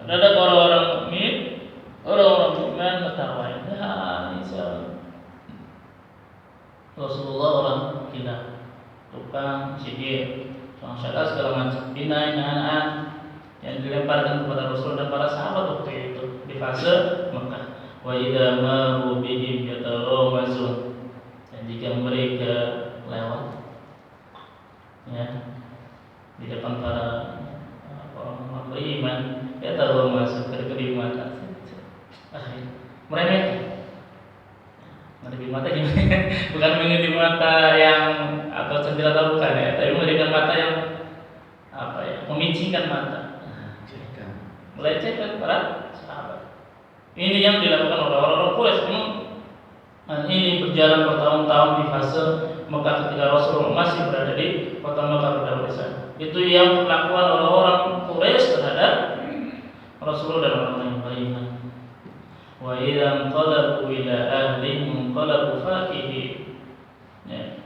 Ada orang-orang mukmin, orang-orang beriman ketawain. Rasulullah orang gila, tukang sihir, tukang syarat segala macam, hinaan yang dilemparkan kepada Rasul dan para sahabat waktu itu di fase Mekah. Wa idza maru bihim yataghawazun, dan jika mereka lewat, ya, di depan para orang beriman, yataghawazun, kedip-kedip mata, mereka ngedip mata gimana? Bukan mengedip mata yang atau centil atau bukan, ya, tapi mengedipkan mata yang apa ya, memicingkan mata, melecehkan para sahabat. Ini yang dilakukan oleh orang-orang Quraisy. Ini berjalan bertahun-tahun di fase Mekah ketika Rasulullah masih berada di kota Mekah berdaulat. Itu yang dilakukan oleh orang Quraisy terhadap Rasulullah dan orang yang beriman. Wa idza qalabu ila ahlihim qalabu fakihin. Ya.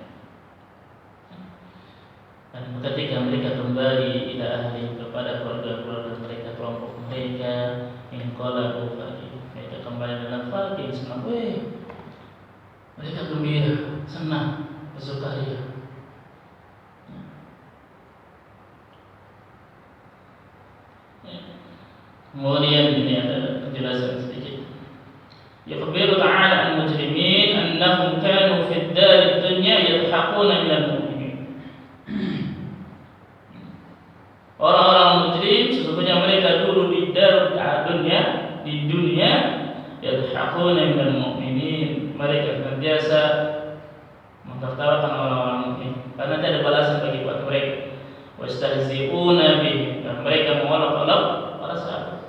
Dan ketika mereka kembali ila ahli, kepada keluarga-keluarga mereka, kelompok mereka, qalabu fakihin, mereka kembali dalam fakih, senang. Mereka gembira, senang, bersukaria. Kemudian ini ada penjelasan sedikit. Yaqbiru ta'ala al-mujrimin annahum kanu fi ad-dar ad-dunya yadhaquna min al-mu'minin. Orang-orang mujrim sesungguhnya mereka dulu di dunia, di dunia, yadhaquna min al-mu'minin, mereka senantiasa mentertawakan orang-orang mukmin karena tidak ada balasan bagi buat mereka. Wastahzi'una bihim, dan mereka mengolok-olok para sahabat.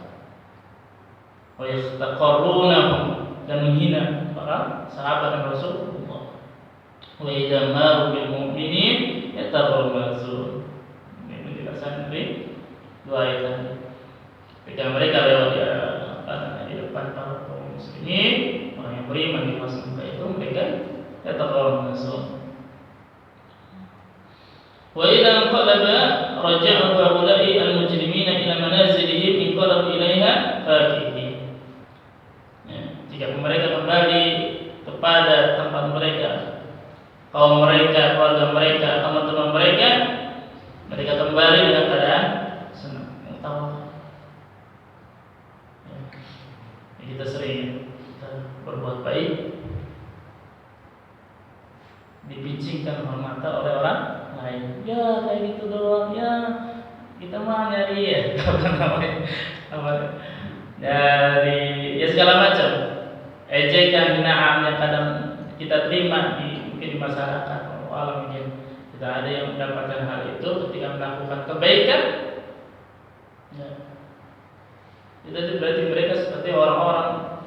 Wa yastaqarrunahum, dan menghina para sahabat dan Rasulullah. Wa idza maru bil mu'minin yataghawazun. Ini penjelasan dari dua ayat tadi. Ketika mereka lewat di depan para kaum muslimin, orang yang beriman di masa itu, mereka yataghawazun. Wa idza qalaba raja'u haula'i al-mujrimina ila manazilihim inqalabu ilaiha fakihin. Jika mereka kembali kepada tempat mereka, kaum mereka, keluarga mereka, teman-teman mereka, mereka kembali dengan keadaan senang, tawa. Kita sering berbuat baik, dipincingkan mata oleh orang lain. Ya kayak gitu doang, ya kita mah nyari ya, dari ya segala macam. Ejekan, hinaan yang kadang kita terima mungkin di masyarakat alam ini. Kita ada yang mendapatkan hal itu ketika melakukan kebaikan, ya, Itu berarti mereka seperti orang-orang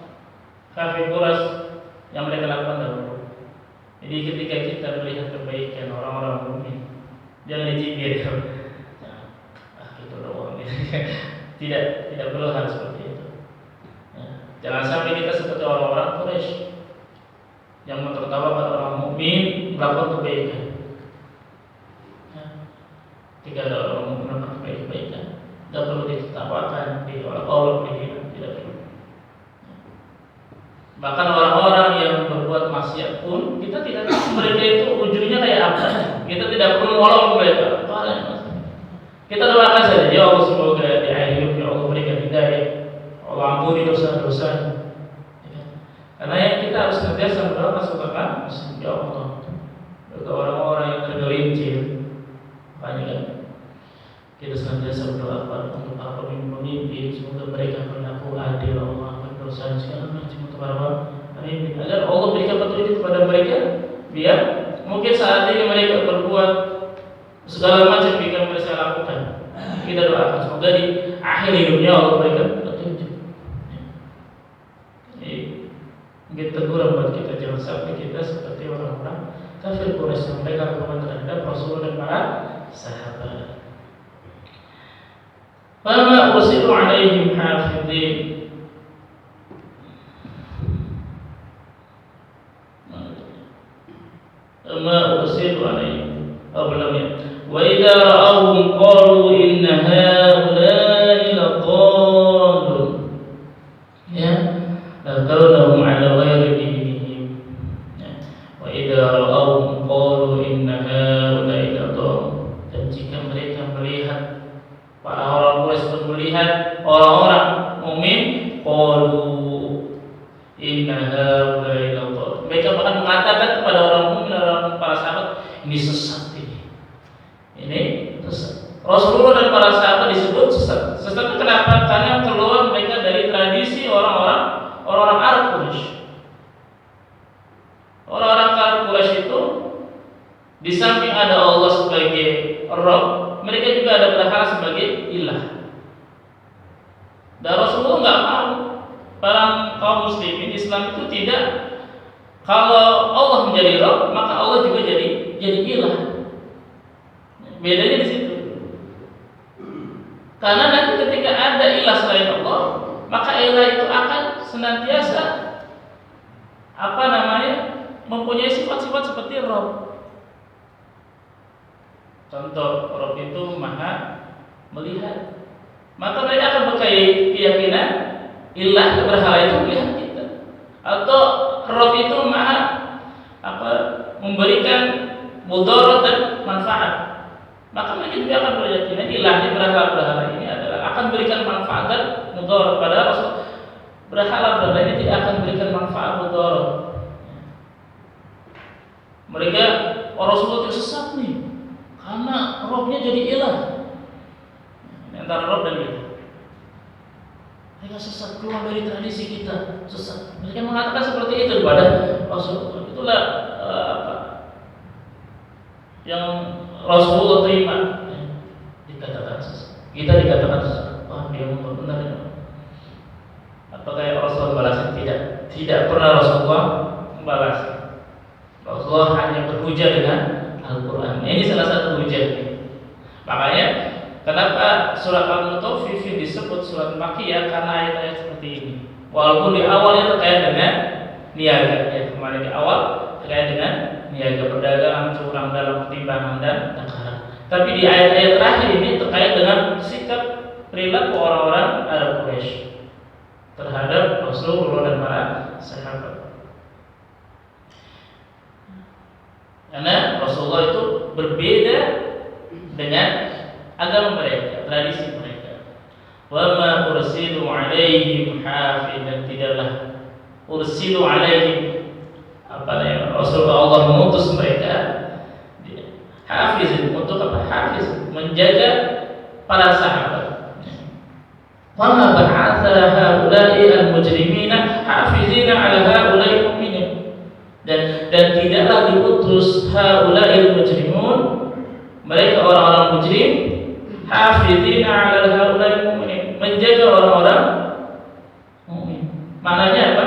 kafir Quraisy yang mereka lakukan dahulu. Jadi ketika kita melihat kebaikan orang-orang mukmin, jangan dicibir. Itu doang. Tidak perlu hal seperti itu. Ya. Jangan sampai kita seperti orang-orang Quraisy yang mentertawakan orang mukmin melakukan kebaikan. Ya. Jika ada orang mukmin melakukan kebaikan, tidak perlu ditertawakan, diolok-olok, tidak perlu. Bahkan orang-orang yang berbuat maksiat pun kita tidak tahu mereka itu ujungnya kayak apa. Kita tidak perlu menolong mereka. Kita doakan saja, ya Allah semoga di akhir hidup ya Allah berikan hidayah, Allah ampuni dosa-dosa. Karena yang kita harus senantiasa berdoa sebagai ya Allah. Bagi orang-orang yang tergelincir, banyak kan? Kita senantiasa berdoa untuk para pemimpin, semoga mereka berlaku adil, Allah dosa segala macam untuk para pemimpin, agar Allah berikan petunjuk kepada mereka, biar mungkin saat ini mereka berbuat segala macam yang mereka lakukan. Kita doakan semoga di akhir hidupnya Allah berikan petunjuk. Jadi mungkin teguran buat kita, jangan sampai kita seperti orang-orang kafir Quraisy yang mereka lakukan terhadap Rasulullah dan para sahabat. Fama ursilu alaihim hafidhin. Fama ursilu alaihim. Belum ya. Wa idza ra'awhum qalu inna haula'i laqallun. Ya. Laqallahum 'ala ghairi dinihim. Wa idza ra'awhum qalu inna haula'i laqallun. Dan jika mereka melihat para orang Quraisy melihat orang-orang mukmin, qalu inna haula'i laqallun. Mereka akan mengatakan kepada orang mukmin, orang para sahabat, ini sesat ini. Ini sesat. Rasulullah dan para sahabat disebut sesat. Sesat kenapa? Karena keluar mereka dari tradisi orang-orang Arab Quraisy. Orang-orang Arab Quraisy itu di samping ada Allah sebagai Rabb, mereka juga ada berhala sebagai ilah. Dan Rasulullah nggak mau para kaum muslimin Islam itu tidak, kalau Allah menjadi Rabb maka Allah juga jadi ilah. Bedanya di situ. Karena nanti ketika ada ilah selain Allah, maka ilah itu akan senantiasa mempunyai sifat-sifat seperti Rabb. Contoh, Rabb itu maha melihat. Maka mereka akan berkeyakinan ilah berhala itu melihat kita. Atau Rabb itu maha memberikan mudarat dan manfaat. Maka mereka juga akan berkeyakinan ilahnya berhala-berhala ini adalah akan berikan manfaat dan mudarat. Padahal Rasul berhala-berhala ini tidak akan berikan manfaat mudarat. Mereka Rasulullah itu sesat nih, karena Rabbnya jadi ilah. Ini antara Rabb dan kita. Mereka sesat, keluar dari tradisi kita, sesat. Mereka mengatakan seperti itu kepada Rasulullah. Itulah yang Rasulullah terima. Dikatakan sesat. Kita dikatakan sesat. Wah, dia benar ya. Apakah ya Rasulullah balasnya? Tidak pernah Rasulullah membalas. Rasulullah hanya berhujah dengan Al-Quran. Ini salah satu hujah. Makanya kenapa surat Al-Mutaffifin disebut surat Makkiyah, karena ayat-ayat seperti ini. Walaupun di awalnya terkait dengan niaga, ya kemarin di awal terkait dengan niaga, perdagangan, curang dalam pertimbangan dan takaran. Tapi di ayat-ayat terakhir ini terkait dengan sikap perilaku orang-orang Arab Quraisy terhadap Rasulullah dan para sahabat. Karena Rasulullah itu berbeda dengan agama mereka, tradisi mereka. Wa ma ursilu alaihim hafidhan, tidaklah ursilu alaihim Rasulullah Allah mengutus mereka hafiz, untuk apa? Hafiz, menjaga para sahabat. Wa ma ba'atha haula'i al-mujrimina hafizina ala haula'i mu'minin. Dan tidaklah diutus haula'il mujrimun, mereka orang-orang mujrim, hafizina 'ala haula'il mu'minin, menjaga orang-orang Maknanya apa?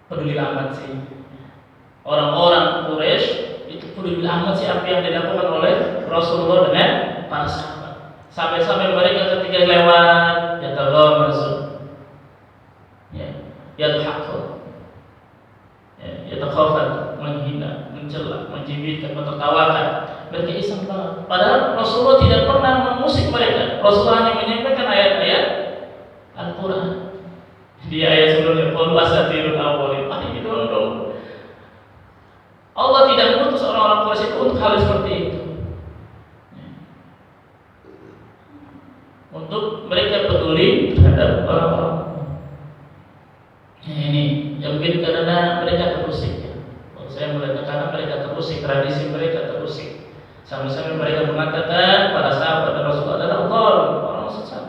Peduli amat sih. Orang-orang Quraisy itu peduli amat sih apa yang dilakukan oleh Rasulullah dengan para sahabat. Sampai-sampai mereka ketika lewat yataghamazu, yadhakun, yatakhafat, menghina, mencela, menjibitkan, menertawakan. Mereka iseng banget. Padahal Rasulullah tidak pernah mengusik mereka. Rasulullah hanya menyampaikan ayat-ayat Al-Quran. Di ayat sebelumnya, qul asatirul awwalin. Itu dong. Allah tidak mengutus orang-orang Quraisy itu untuk hal seperti itu. Untuk mereka peduli terhadap orang-orang. Ini yang mungkin karena mereka terusik. Kalau saya melihat karena mereka terusik, tradisi mereka terusik. Sampai-sampai mereka mengatakan para sahabat dan Rasulullah adalah orang sesat.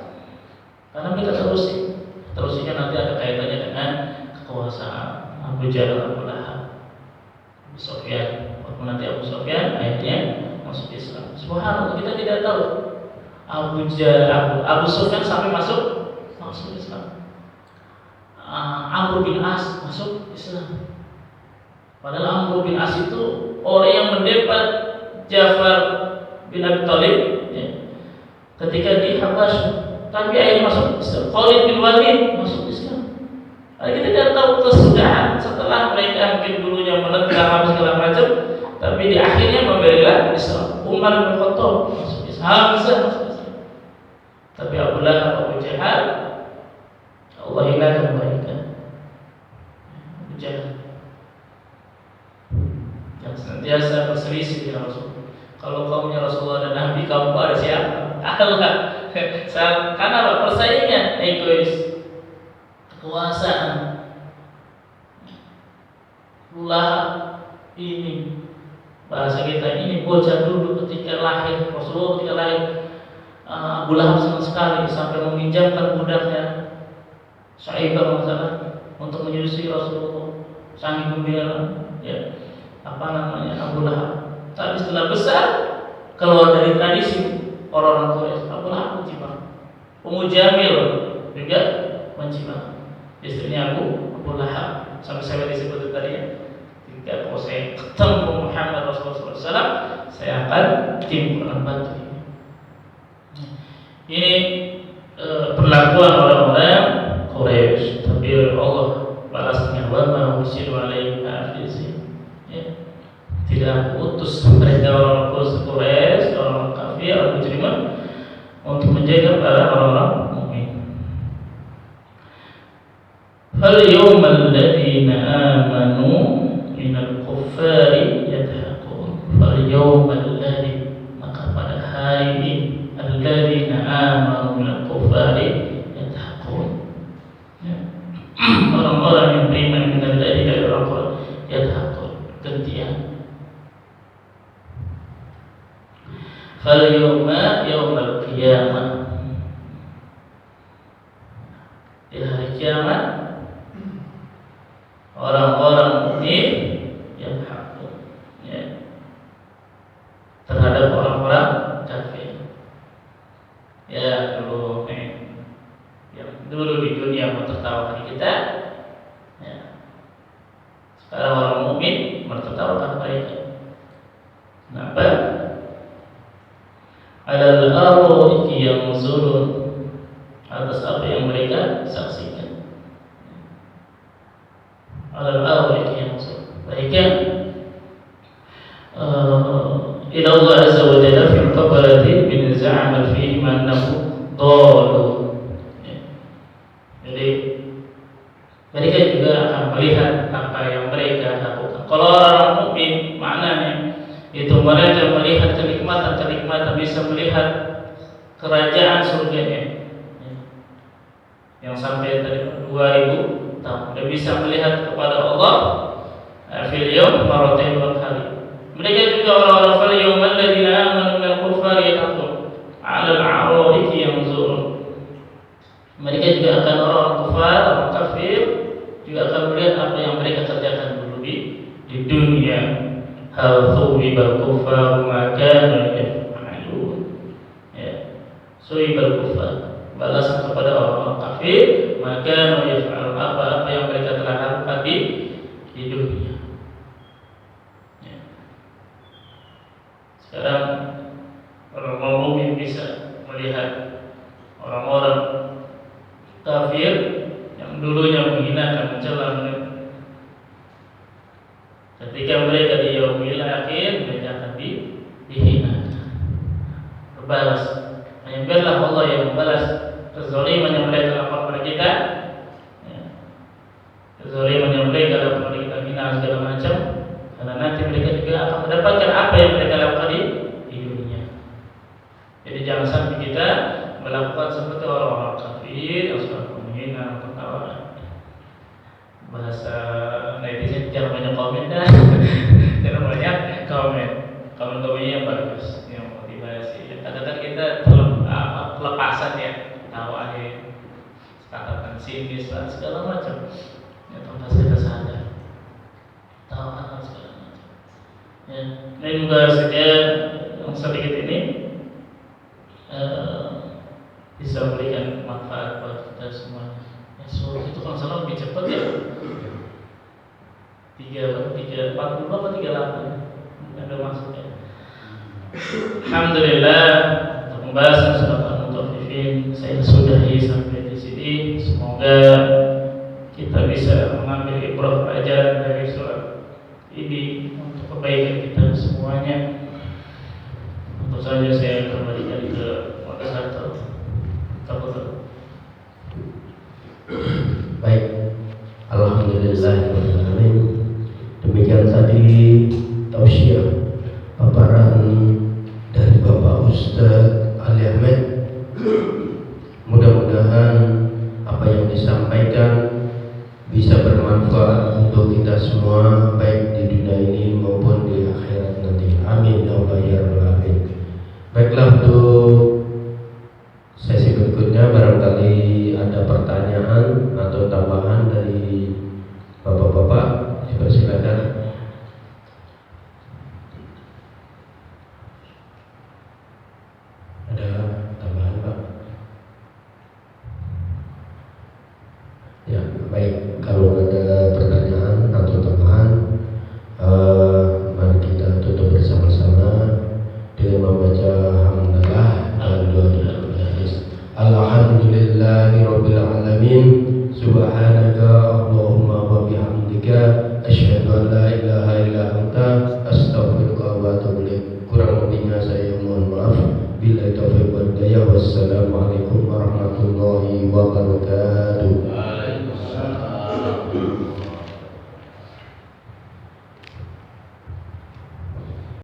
Karena mereka terusik. Terusinya nanti ada kaitannya dengan kekuasaan Abu Jahal, Abu Lahab, Abu Sufyan. Waktu nanti Abu Sufyan akhirnya masuk Islam. Subhanallah, kita tidak tahu Abu Sufyan sampai masuk Islam. Amr bin As masuk Islam. Padahal Amr bin As itu orang yang mendebat Ja'far bin Abi Thalib ketika di Habasyah. Tapi akhirnya masuk Islam. Khalid bin Walid masuk Islam. Kita tidak tahu kesudahan setelah mereka mungkin dulunya menentang segala macam, tapi di akhirnya membela Islam. Umar bin Khattab masuk Islam. Hamzah masuk Islam. Tapi Abu Lahab, Abu Jahal, Allah hinakan mereka. Abu Jahal yang senantiasa berselisih dengan Rasul. Kalau kaumnya Rasulullah dan Nabi, kamu ada siapa? Allah. Karena persaingan egois, kekuasaan, ini bahasa kita ini bocah dulu ketika lahir Rasulullah ketika lahir Abu Lahab senang sekali sampai meminjamkan budaknya Syaibah masalah untuk menyusui Rasulullah. Sangat gembira Abu Lahab. Tapi setelah besar keluar dari tradisi orang-orang Quraisy, Abu Lahab mencibang. Ummu Jamil juga mencibang istrinya Abu Lahab. Sampai-sampai disebut tadi jika kalau saya ketemu Muhammad Rasulullah SAW, saya akan timbulkan batu. Ini perlakuan orang-orang Quraisy. Tapi Allah balasnya wa ma ursilu alaihim hafizin. Tidak utus mereka orang Quraisy, orang kafir, orang mujrimin untuk menjaga para orang-orang mukmin. Fal yawmal ladzina amanu minal kuffari yadhakun. Fal yawmal ladzi, maka pada hari ini alladzina amanu minal kuffari yadhakun. Orang-orang yang beriman dengan dari orang-orang yadhakun, gantian. Fal yawma yawmal qiyamah, di hari kiamat orang-orang mukmin yang hakun terhadap orang-orang kafir. Dulu di dunia mentertawakan kita, sekarang orang mukmin mentertawakan mereka. Kenapa? Alal arwahiki yang zurun, atas apa yang mereka saksikan. Alal arwahiki yang zurun, mereka ila Allah azza wa jalla fi qabrati bin za'ama fihi annahu dhalu. Jadi mereka juga akan melihat apa yang mereka lakukan. Kalau orang mukmin maknanya itu mereka melihat kenikmatan, bisa melihat kerajaan surganya yang sampai dari 2000 tahun. Dia bisa melihat kepada Allah fil yawm maratain wa kali. Mereka juga orang-orang fil yawm alladzina amanu minal kuffari yaqul 'ala al-'araiki yanzurun. Mereka juga akan orang kafir, orang kafir juga akan melihat apa yang mereka kerjakan dulu di dunia. Hal thuwibal kufar maka yaf'alun. Suwibal kufar, balasan kepada orang-orang kafir fi maka yaf'al apa yang mereka telah lakukan di dunia. Ya. Sekarang orang mukmin bisa melihat orang-orang kafir yang dulunya menghinakan, mencela, ketika mereka di yaumil akhir mereka akan dihina, berbalas. Hanya biarlah Allah yang membalas kezaliman yang mereka lakukan kepada kita, ya. Kezaliman yang mereka lakukan kepada kita, hina segala macam, karena nanti mereka juga akan mendapatkan apa yang mereka lakukan di dunia. Jadi jangan sampai kita melakukan seperti orang-orang kafir yang suka menghina, tertawa. Bahasa netizen jangan banyak komen dah. Jangan banyak komen. Komen-komennya yang bagus, yang motivasi. Kadang-kadang kita pelepasan ya, tawain, katakan sinis lah, segala macam. Ya tanpa kita sadar, tawakan segala macam. Ya, dan juga saja yang sedikit ini bisa memberikan manfaat buat kita semuanya. Ya, suruh itu kalau salah lebih cepat ya. 40 apa 38 ada maksudnya. Alhamdulillah untuk pembahasan surat Al-Mutaffifin saya sudahi sampai di sini. Semoga kita bisa mengambil ibrah pelajaran dari surat ini untuk kebaikan kita semuanya. Tentu saja saya kembalikan ke moderator. Baik, alhamdulillahirobbilalamin. Demikian tadi tausiah paparan dari Bapak Ustadz Ali Ahmed. Mudah-mudahan apa yang disampaikan bisa bermanfaat untuk kita semua, baik di dunia ini maupun di akhirat nanti. Amin ya Allah ya rabbal alamin. Baiklah, untuk sesi berikutnya barangkali ada pertanyaan atau tambahan dari bapak-bapak, silakan. Ada tambahan, Pak? Ya, baik. Kalau ada pertanyaan atau tambahan, mari kita tutup bersama-sama dengan membaca hamdalah dan doa. Alhamdulillahirabbil alamin. Subhanaka Allahumma wa bihamdika asyhadu an la ilaha illa anta astaghfiruka wa atubu ilaik. Kurang lebihnya saya mohon maaf. Billahi taufiq wal hidayah. Wassalamualaikum warahmatullahi wabarakatuh.